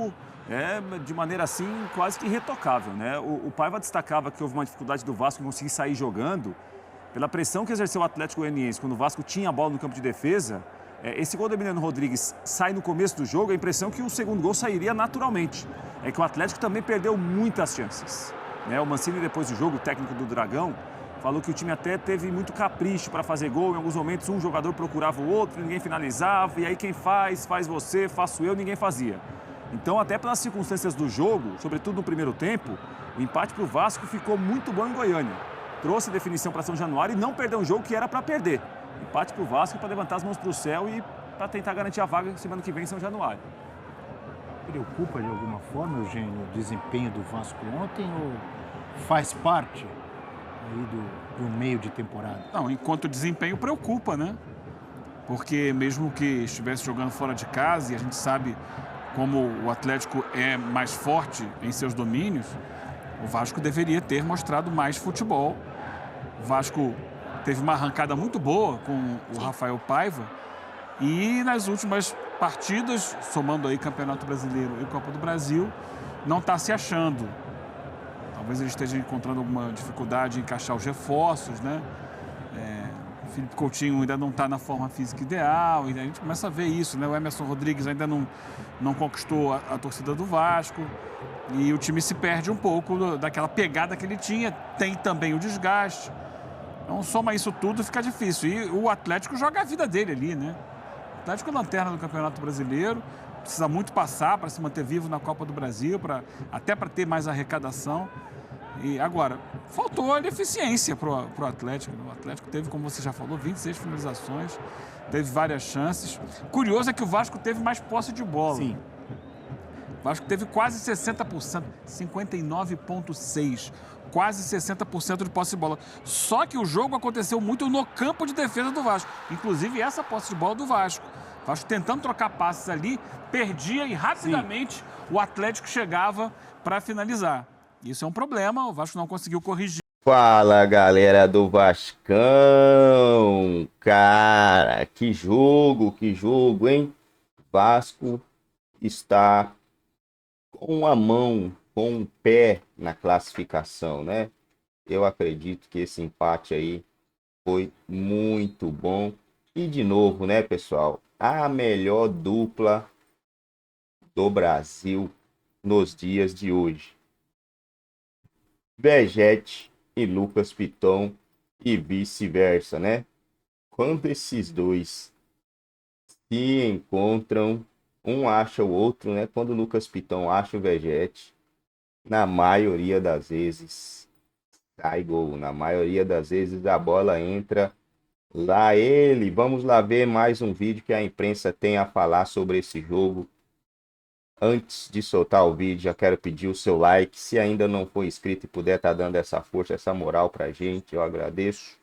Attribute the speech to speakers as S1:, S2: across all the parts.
S1: jogo de maneira assim quase que irretocável, né? O Paiva destacava que houve uma dificuldade do Vasco em conseguir sair jogando pela pressão que exerceu o Atlético Goianiense quando o Vasco tinha a bola no campo de defesa. Esse gol do Emiliano Rodrigues sai no começo do jogo, a impressão que o segundo gol sairia naturalmente. É que o Atlético também perdeu muitas chances, né? O Mancini, depois do jogo, o técnico do Dragão, falou que o time até teve muito capricho para fazer gol. Em alguns momentos, um jogador procurava o outro, ninguém finalizava. E aí quem faz você, faço eu, ninguém fazia. Então, até pelas circunstâncias do jogo, sobretudo no primeiro tempo, o empate para o Vasco ficou muito bom em Goiânia. Trouxe definição para São Januário e não perdeu um jogo que era para perder. Empate para o Vasco para levantar as mãos para o céu e para tentar garantir a vaga semana que vem em São Januário.
S2: Preocupa de alguma forma, Eugênio, o desempenho do Vasco ontem ou faz parte aí do meio de temporada?
S3: Não, enquanto desempenho preocupa, né? Porque mesmo que estivesse jogando fora de casa, e a gente sabe como o Atlético é mais forte em seus domínios, o Vasco deveria ter mostrado mais futebol. O Vasco teve uma arrancada muito boa com o Rafael Paiva e nas últimas partidas, somando aí Campeonato Brasileiro e Copa do Brasil, não está se achando. Talvez ele esteja encontrando alguma dificuldade em encaixar os reforços, né? O Felipe Coutinho ainda não está na forma física ideal, e a gente começa a ver isso, né? O Emerson Rodrigues ainda não conquistou a torcida do Vasco, e o time se perde um pouco daquela pegada que ele tinha, tem também o desgaste. Então, soma isso tudo, fica difícil. E o Atlético joga a vida dele ali, né? O Atlético é lanterna do Campeonato Brasileiro, precisa muito passar para se manter vivo na Copa do Brasil, até para ter mais arrecadação. E agora, faltou a eficiência para o Atlético. O Atlético teve, como você já falou, 26 finalizações, teve várias chances. Curioso é que o Vasco teve mais posse de bola.
S1: Sim.
S3: O Vasco teve quase 60%, 59,6%. Quase 60% de posse de bola. Só que o jogo aconteceu muito no campo de defesa do Vasco. Inclusive essa posse de bola do Vasco. O Vasco tentando trocar passes ali, perdia e rapidamente o Atlético chegava para finalizar. Isso é um problema, o Vasco não conseguiu corrigir.
S4: Fala, galera do Vascão! Cara, que jogo, hein? Vasco está com a mão, com o pé na classificação, né? Eu acredito que esse empate aí foi muito bom. E de novo, né, pessoal? A melhor dupla do Brasil nos dias de hoje. Vegete e Lucas Piton e vice-versa, né? Quando esses dois se encontram, um acha o outro, né? Quando o Lucas Piton acha o Vegete, na maioria das vezes sai gol. Na maioria das vezes a bola entra lá ele. Vamos lá ver mais um vídeo que a imprensa tem a falar sobre esse jogo. Antes de soltar o vídeo, já quero pedir o seu like. Se ainda não for inscrito e puder estar dando essa força, essa moral pra gente, eu agradeço.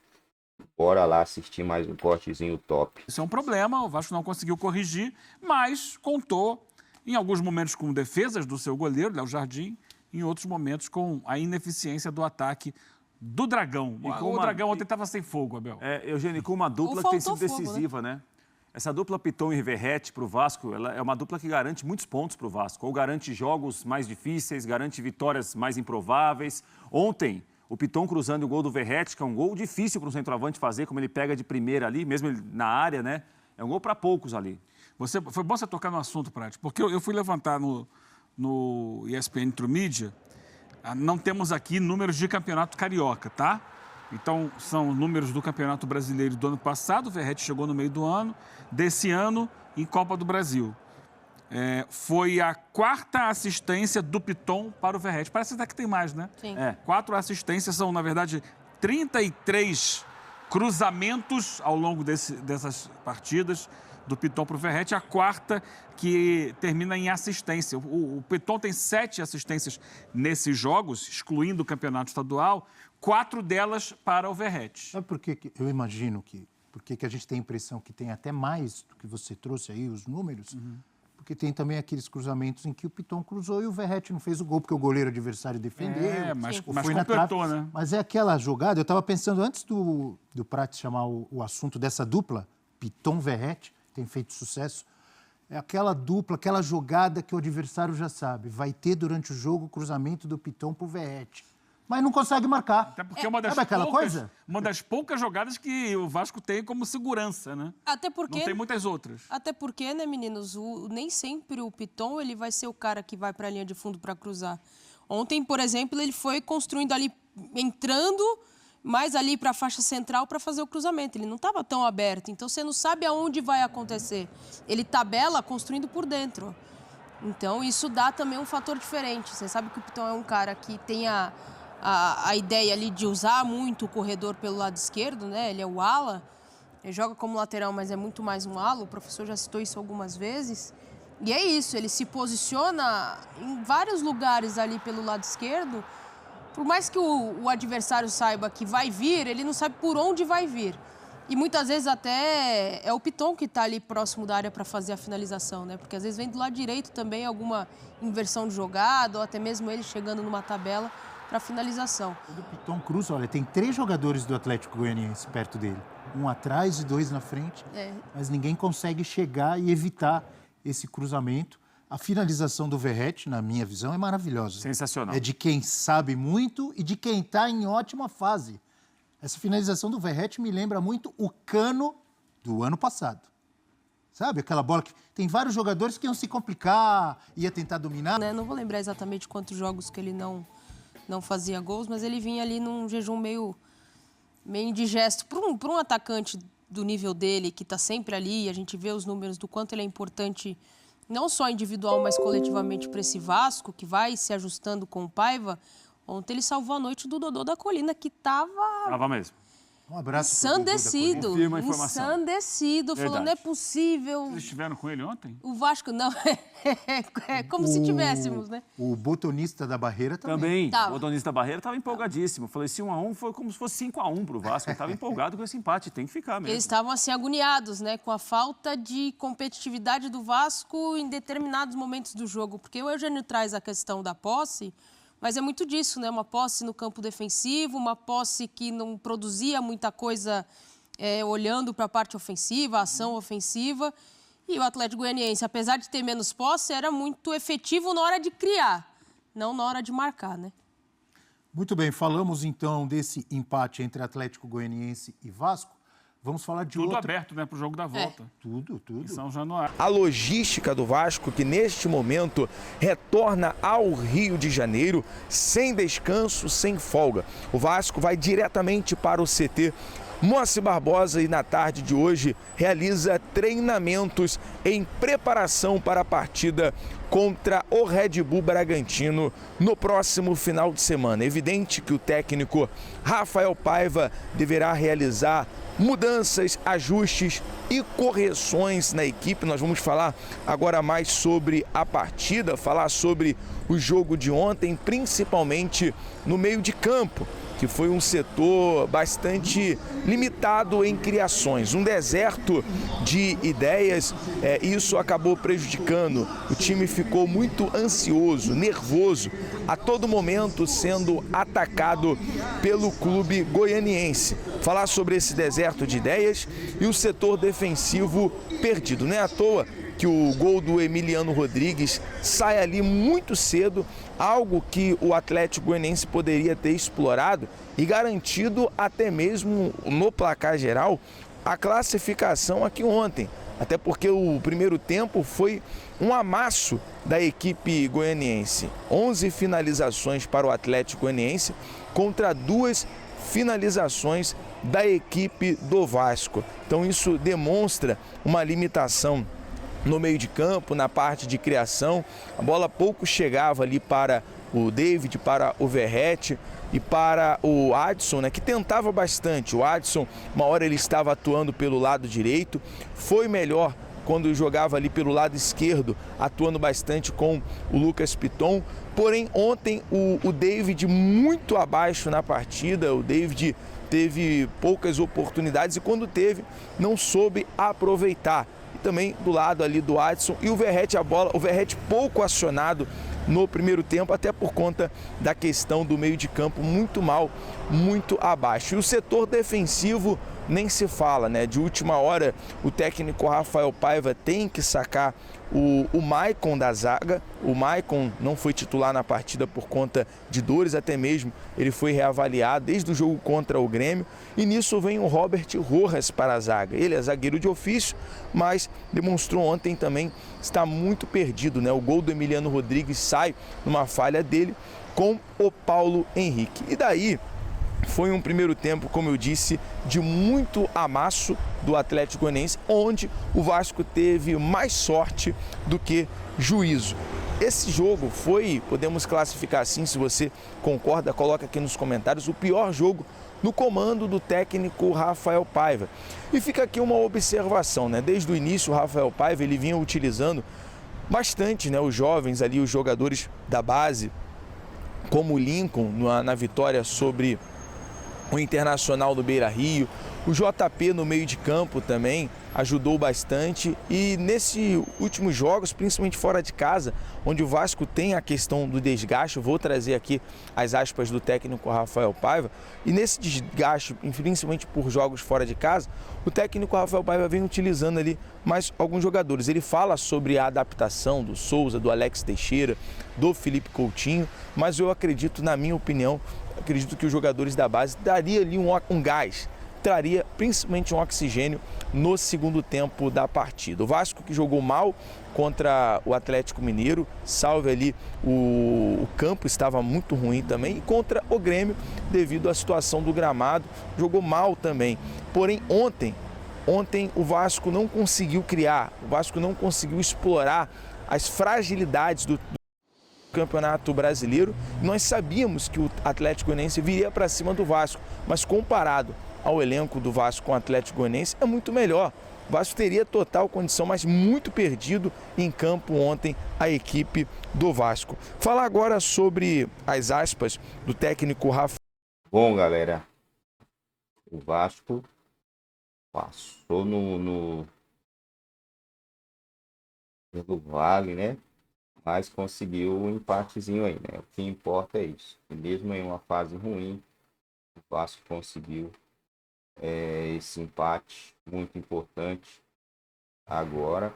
S4: Bora lá assistir mais um cortezinho top.
S3: Isso é um problema, o Vasco não conseguiu corrigir, mas contou em alguns momentos com defesas do seu goleiro, Léo Jardim, em outros momentos com a ineficiência do ataque do Dragão. O Dragão ontem estava sem fogo, Abel.
S1: Eugênio, com uma dupla que tem sido decisiva, né? Essa dupla Piton e Verratti para o Vasco, ela é uma dupla que garante muitos pontos para o Vasco. Ou garante jogos mais difíceis, garante vitórias mais improváveis. Ontem, o Piton cruzando o gol do Verratti, que é um gol difícil para um centroavante fazer, como ele pega de primeira ali, mesmo ele na área, né? É um gol para poucos ali.
S3: Foi bom você tocar no assunto, Prati, porque eu fui levantar no ESPN Trumídia. Não temos aqui números de campeonato carioca, tá? Então, são números do Campeonato Brasileiro do ano passado, o Verratti chegou no meio do ano, desse ano em Copa do Brasil. Foi a 4ª assistência do Piton para o Verratti. Parece até que tem mais, né?
S5: Sim.
S3: 4 assistências são, na verdade, 33 cruzamentos ao longo dessas partidas do Piton para o Verratti, a 4ª que termina em assistência. O Piton tem 7 assistências nesses jogos, excluindo o campeonato estadual, 4 delas para o Verratti.
S2: Sabe por que eu imagino por que a gente tem a impressão que tem até mais do que você trouxe aí, os números? Porque tem também aqueles cruzamentos em que o Piton cruzou e o Verratti não fez o gol, porque o goleiro adversário defendeu.
S3: Mas
S2: foi na
S3: completou,
S2: trave.
S3: né?
S2: Mas é aquela jogada, eu estava pensando, antes do Prat chamar o assunto dessa dupla, Piton-Verratti, tem feito sucesso, É aquela dupla, aquela jogada que o adversário já sabe. Vai ter durante o jogo o cruzamento do Piton pro Verratti. Mas não consegue marcar.
S3: Até porque é uma das poucas jogadas que o Vasco tem como segurança, né?
S5: Até porque...
S3: Não tem muitas outras.
S5: Até porque, né, meninos, nem sempre o Piton ele vai ser o cara que vai para a linha de fundo para cruzar. Ontem, por exemplo, ele foi construindo ali, entrando mais ali para a faixa central para fazer o cruzamento. Ele não estava tão aberto, então você não sabe aonde vai acontecer. Ele tabela construindo por dentro. Então, isso dá também um fator diferente. Você sabe que o Piton é um cara que tem a ideia ali de usar muito o corredor pelo lado esquerdo, né? Ele é o ala, ele joga como lateral, mas é muito mais um ala. O professor já citou isso algumas vezes. E é isso, ele se posiciona em vários lugares ali pelo lado esquerdo. Por mais que o adversário saiba que vai vir, ele não sabe por onde vai vir. E muitas vezes até é o Piton que está ali próximo da área para fazer a finalização, né? Porque às vezes vem do lado direito também alguma inversão de jogada, ou até mesmo ele chegando numa tabela para finalização.
S2: O Piton cruza, olha, tem 3 jogadores do Atlético Goianiense perto dele. Um atrás e 2 na frente, mas ninguém consegue chegar e evitar esse cruzamento. A finalização do Verratti, na minha visão, é maravilhosa.
S1: Sensacional.
S2: É de quem sabe muito e de quem está em ótima fase. Essa finalização do Verratti me lembra muito o Cano do ano passado. Sabe? Aquela bola que tem vários jogadores que iam se complicar, ia tentar dominar.
S5: Não vou lembrar exatamente quantos jogos que ele não fazia gols, mas ele vinha ali num jejum meio indigesto. Para um atacante do nível dele, que está sempre ali, e a gente vê os números do quanto ele é importante, não só individual, mas coletivamente para esse Vasco, que vai se ajustando com o Paiva. Ontem ele salvou a noite do Dodô da Colina, que estava...
S1: Tava mesmo.
S2: Um abraço
S5: ensandecido.
S1: Confirma a informação.
S5: Ensandecido, falando, não é possível.
S3: Vocês estiveram com ele ontem?
S5: O Vasco, não. É como se tivéssemos, né?
S2: O botonista da Barreira também.
S1: O botonista da Barreira estava empolgadíssimo. Falei, se 1-1 foi como se fosse 5-1 para o Vasco. Ele estava empolgado com esse empate, tem que ficar mesmo.
S5: Eles estavam assim agoniados, né? Com a falta de competitividade do Vasco em determinados momentos do jogo. Porque o Eugênio traz a questão da posse, mas é muito disso, né? Uma posse no campo defensivo, uma posse que não produzia muita coisa olhando para a parte ofensiva, a ação ofensiva. E o Atlético Goianiense, apesar de ter menos posse, era muito efetivo na hora de criar, não na hora de marcar, né?
S2: Muito bem, falamos então desse empate entre Atlético Goianiense e Vasco. Vamos falar de
S3: tudo aberto, né, para o jogo da volta.
S2: Tudo.
S3: Em São Januário.
S6: A logística do Vasco, que neste momento retorna ao Rio de Janeiro, sem descanso, sem folga. O Vasco vai diretamente para o CT Moacir Barbosa e na tarde de hoje realiza treinamentos em preparação para a partida contra o Red Bull Bragantino no próximo final de semana. É evidente que o técnico Rafael Paiva deverá realizar mudanças, ajustes e correções na equipe. Nós vamos falar agora mais sobre a partida, falar sobre o jogo de ontem, principalmente no meio de campo, que foi um setor bastante limitado em criações, um deserto de ideias. Isso acabou prejudicando. O time ficou muito ansioso, nervoso, a todo momento sendo atacado pelo clube goianiense. Falar sobre esse deserto de ideias e o setor defensivo perdido. Não é à toa que o gol do Emiliano Rodrigues sai ali muito cedo, algo que o Atlético Goianiense poderia ter explorado e garantido até mesmo no placar geral a classificação aqui ontem. Até porque o primeiro tempo foi um amasso da equipe goianiense. 11 finalizações para o Atlético Goianiense contra 2 finalizações da equipe do Vasco. Então isso demonstra uma limitação no meio de campo, na parte de criação. A bola pouco chegava ali para o David, para o Verratti e para o Adson, né, que tentava bastante. O Adson, uma hora ele estava atuando pelo lado direito, foi melhor quando jogava ali pelo lado esquerdo, atuando bastante com o Lucas Piton. Porém, ontem o David muito abaixo na partida, o David teve poucas oportunidades e quando teve, não soube aproveitar. E também do lado ali do Adson e o Verratti, o Verratti pouco acionado no primeiro tempo, até por conta da questão do meio de campo muito mal, muito abaixo. E o setor defensivo nem se fala, né? De última hora, o técnico Rafael Paiva tem que sacar o Maicon da zaga. O Maicon não foi titular na partida por conta de dores, até mesmo ele foi reavaliado desde o jogo contra o Grêmio. E nisso vem o Robert Rojas para a zaga. Ele é zagueiro de ofício, mas demonstrou ontem também estar muito perdido, né? O gol do Emiliano Rodrigues sai numa falha dele com o Paulo Henrique. E daí foi um primeiro tempo, como eu disse, de muito amasso do Atlético Goianiense, onde o Vasco teve mais sorte do que juízo. Esse jogo foi, podemos classificar assim, se você concorda, coloca aqui nos comentários, o pior jogo no comando do técnico Rafael Paiva. E fica aqui uma observação, né? Desde o início, o Rafael Paiva ele vinha utilizando bastante, né, os jovens ali, os jogadores da base, como o Lincoln na vitória sobre o Internacional do Beira-Rio. O JP no meio de campo também ajudou bastante. E nesses últimos jogos, principalmente fora de casa, onde o Vasco tem a questão do desgaste, eu vou trazer aqui as aspas do técnico Rafael Paiva, e nesse desgaste, principalmente por jogos fora de casa, o técnico Rafael Paiva vem utilizando ali mais alguns jogadores. Ele fala sobre a adaptação do Souza, do Alex Teixeira, do Felipe Coutinho, mas eu acredito, na minha opinião, acredito que os jogadores da base daria ali um gás, traria principalmente um oxigênio no segundo tempo da partida. O Vasco que jogou mal contra o Atlético Mineiro, salve ali o campo estava muito ruim também, e contra o Grêmio, devido à situação do gramado, jogou mal também. Porém, ontem o Vasco não conseguiu criar, o Vasco não conseguiu explorar as fragilidades do Campeonato Brasileiro. Nós sabíamos que o Atlético Goianiense viria para cima do Vasco, mas comparado ao elenco do Vasco com o Atlético Goianiense é muito melhor. O Vasco teria total condição, mas muito perdido em campo ontem a equipe do Vasco. Falar agora sobre as aspas do técnico Rafa.
S4: Bom, galera, o Vasco passou no pelo Vale, né? Mas conseguiu um empatezinho aí, né? O que importa é isso. E mesmo em uma fase ruim, o Vasco conseguiu esse empate muito importante. Agora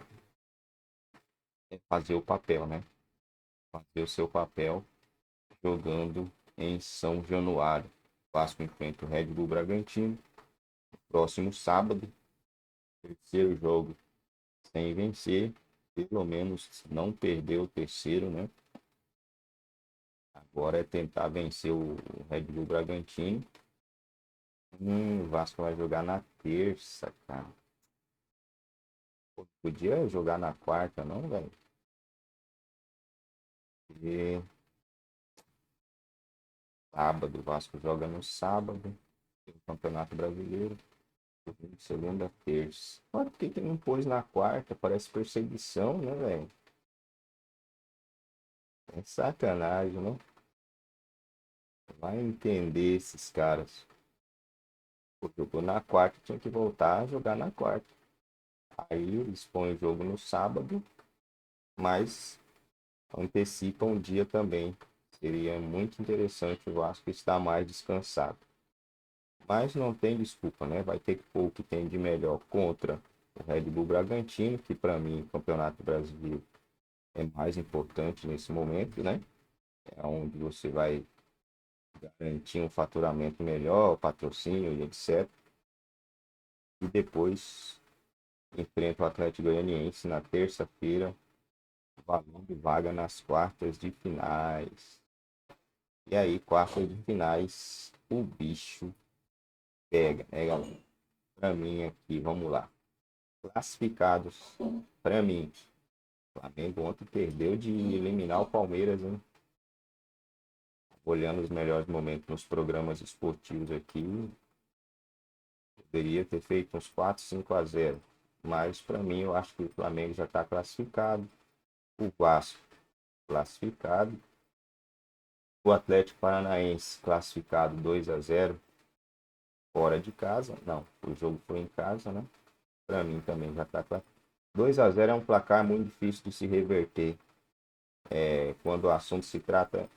S4: é fazer o papel, né? Fazer o seu papel jogando em São Januário. O Vasco enfrenta o Red Bull Bragantino no próximo sábado. Terceiro jogo sem vencer. Pelo menos não perder o terceiro, né? Agora é tentar vencer o Red Bull Bragantino. O Vasco vai jogar na terça, cara. Podia jogar na quarta, não, velho? E sábado, o Vasco joga no sábado. Tem o Campeonato Brasileiro. Segunda, terça. Por que não pôs na quarta? Parece perseguição, né, velho? É sacanagem, né? Vai entender esses caras. Jogou na quarta, tinha que voltar a jogar na quarta. Aí eles põem o jogo no sábado, mas antecipam o dia também. Seria muito interessante o Vasco estar mais descansado. Mas não tem desculpa, né? Vai ter que pôr o que tem de melhor contra o Red Bull Bragantino, que para mim o Campeonato Brasileiro é mais importante nesse momento, né? É onde você vai garantir um faturamento melhor, patrocínio e etc. E depois enfrenta o Atlético Goianiense na terça-feira, valendo vaga nas quartas de finais. E aí, quartas de finais, o bicho pega, né, galera? Pra mim aqui, vamos lá. Classificados, pra mim. O Flamengo ontem perdeu de eliminar o Palmeiras, hein? Olhando os melhores momentos nos programas esportivos aqui, poderia ter feito uns 4-5-0. Mas para mim, eu acho que o Flamengo já está classificado. O Vasco classificado. O Atlético Paranaense classificado 2-0 fora de casa. Não, o jogo foi em casa, né? Para mim também já está classificado. 2-0 é um placar muito difícil de se reverter quando o assunto se trata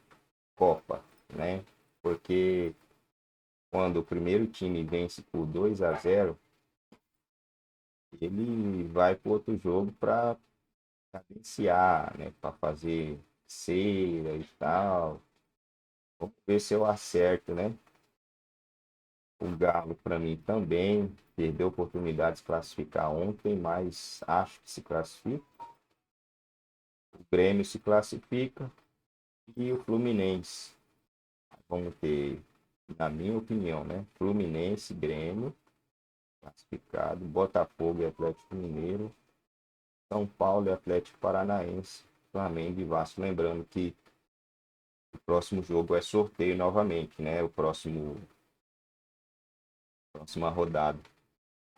S4: Copa, né? Porque quando o primeiro time vence por 2-0, ele vai para outro jogo para cadenciar, né? Para fazer cera e tal. Vamos ver se eu acerto, né? O Galo, para mim, também perdeu a oportunidade de se classificar ontem, mas acho que se classifica. O Grêmio se classifica e o Fluminense. Vamos ter, na minha opinião, né? Fluminense, Grêmio, classificado. Botafogo e Atlético Mineiro. São Paulo e Atlético Paranaense. Flamengo e Vasco. Lembrando que o próximo jogo é sorteio novamente, né? Próxima rodada.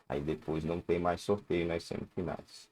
S4: Aí depois não tem mais sorteio nas semifinais.